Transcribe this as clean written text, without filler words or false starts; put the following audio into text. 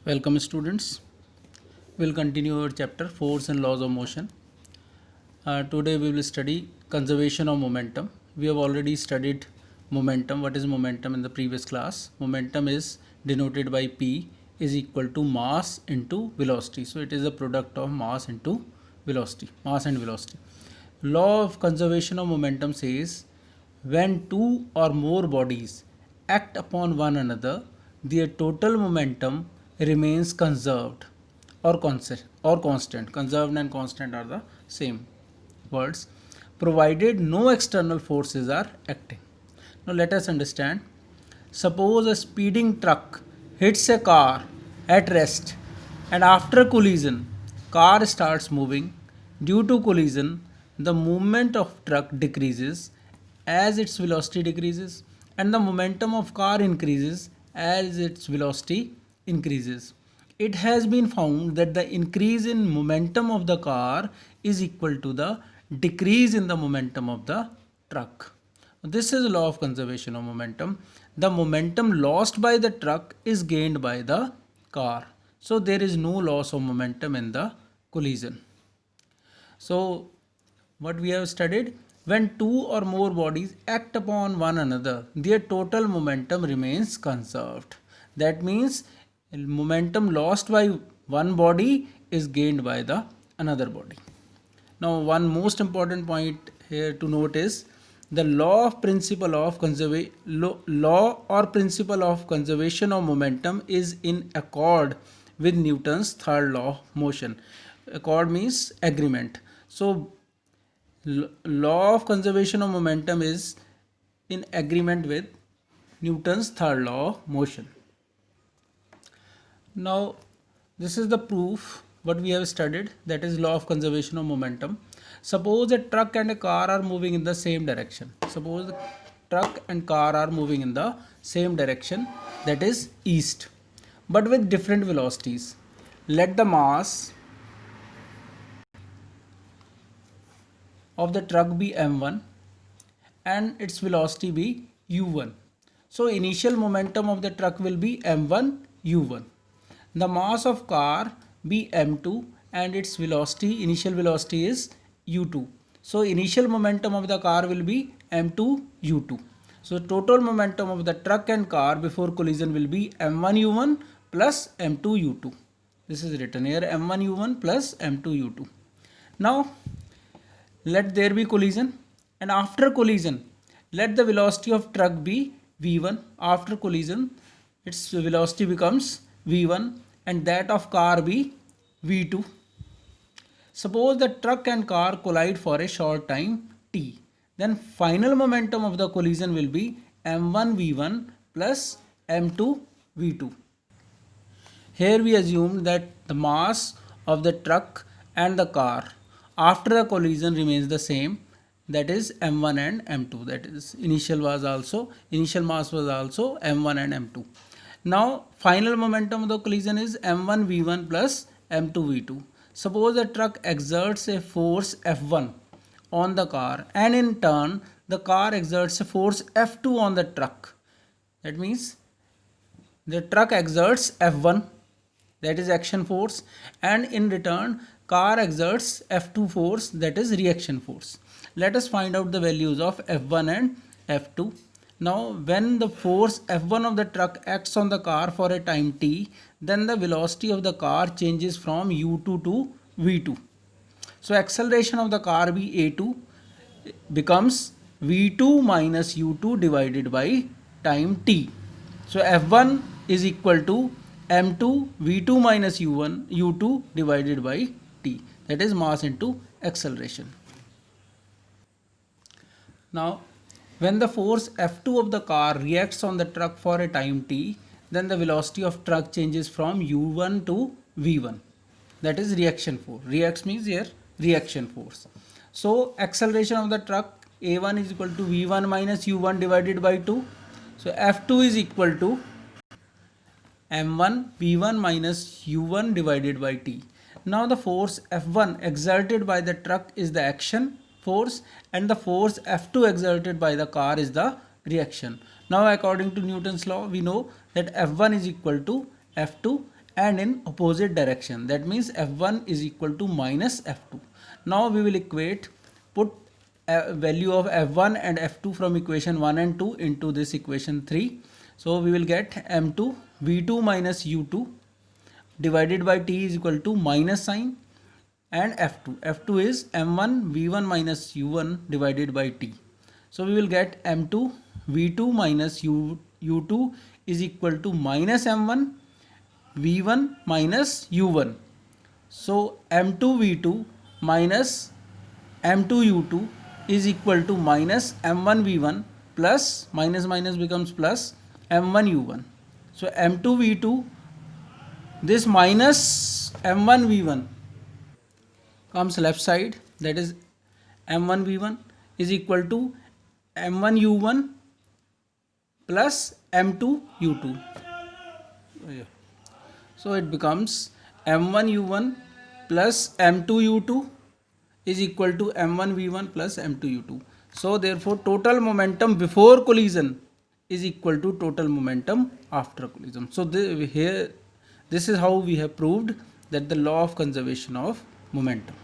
Welcome students. We'll continue our chapter Force and Laws of Motion. Today we will study conservation of momentum. We have already studied momentum. What is momentum in the previous class? Momentum is denoted by P is equal to mass into velocity. So it is a product of mass into velocity, mass and velocity. Law of conservation of momentum says when two or more bodies act upon one another, their total momentum remains conserved or constant. Conserved and constant are the same words, provided no external forces are acting. Now let us understand. Suppose a speeding truck hits a car at rest, and after collision car starts moving. Due to collision, the movement of truck decreases as its velocity decreases, and the momentum of car increases as its velocity increases. It has been found that the increase in momentum of the car is equal to the decrease in the momentum of the truck. This is law of conservation of momentum. The momentum lost by the truck is gained by the car. So there is no loss of momentum in the collision. So what we have studied, when two or more bodies act upon one another, their total momentum remains conserved. That means momentum lost by one body is gained by the another body. Now one most important point here to note is the law or principle of conservation of momentum is in accord with Newton's third law of motion. Accord means agreement. So law of conservation of momentum is in agreement with Newton's third law of motion. Now this is the proof what we have studied, that is law of conservation of momentum. Suppose a truck and a car are moving in the same direction. Suppose the truck and car are moving in the same direction, that is east, but with different velocities. Let the mass of the truck be m1 and its velocity be u1. So initial momentum of the truck will be m1 u1. The mass of car be m2 and its initial velocity is u2. So initial momentum of the car will be m2 u2. So total momentum of the truck and car before collision will be m1 u1 plus m2 u2. This is written here, m1 u1 plus m2 u2. Now let there be collision, and after collision let the velocity of truck be v1. After collision its velocity becomes v1 and that of car be v2. Suppose the truck and car collide for a short time t, then final momentum of the collision will be m1 v1 plus m2 v2. Here we assume that the mass of the truck and the car after the collision remains the same, that is m1 and m2. That is initial mass was also m1 and m2. Now final momentum of the collision is m1 v1 plus m2 v2. Suppose the truck exerts a force f1 on the car, and in turn the car exerts a force f2 on the truck. That means the truck exerts f1, that is action force, and in return car exerts f2 force, that is reaction force. Let us find out the values of f1 and f2. Now when the force f1 of the truck acts on the car for a time t, then the velocity of the car changes from u2 to v2. So acceleration of the car be a2 becomes v2 minus u2 divided by time t. So f1 is equal to m2 v2 minus u2 divided by t, that is mass into acceleration. Now when the force f2 of the car reacts on the truck for a time t, then the velocity of truck changes from u1 to v1, that is reaction force. Reacts means here reaction force. So acceleration of the truck a1 is equal to v1 minus u1 divided by 2. So f2 is equal to m1 v1 minus u1 divided by t. Now the force f1 exerted by the truck is the action force, and the force f2 exerted by the car is the reaction. Now according to Newton's law we know that f1 is equal to f2 and in opposite direction. That means F1 is equal to minus F2. Now we will put a value of F1 and F2 from equation 1 and 2 into this equation 3. So we will get M2 V2 minus U2 divided by T is equal to minus sign, and F2. F2 is M1 V1 minus U1 divided by T. So we will get M2 V2 minus U2 is equal to minus M1 V1 minus U1. So M2 V2 minus M2 U2 is equal to minus M1 V1 plus minus minus becomes plus M1 U1. So M2 V2, this minus M1 V1 comes left side, that is M1 V1 is equal to M1 U1 plus M2 U2. So it becomes M1 U1 plus M2 U2 is equal to M1 V1 plus M2 U2. So therefore total momentum before collision is equal to total momentum after collision. So this is how we have proved that the law of conservation of momentum.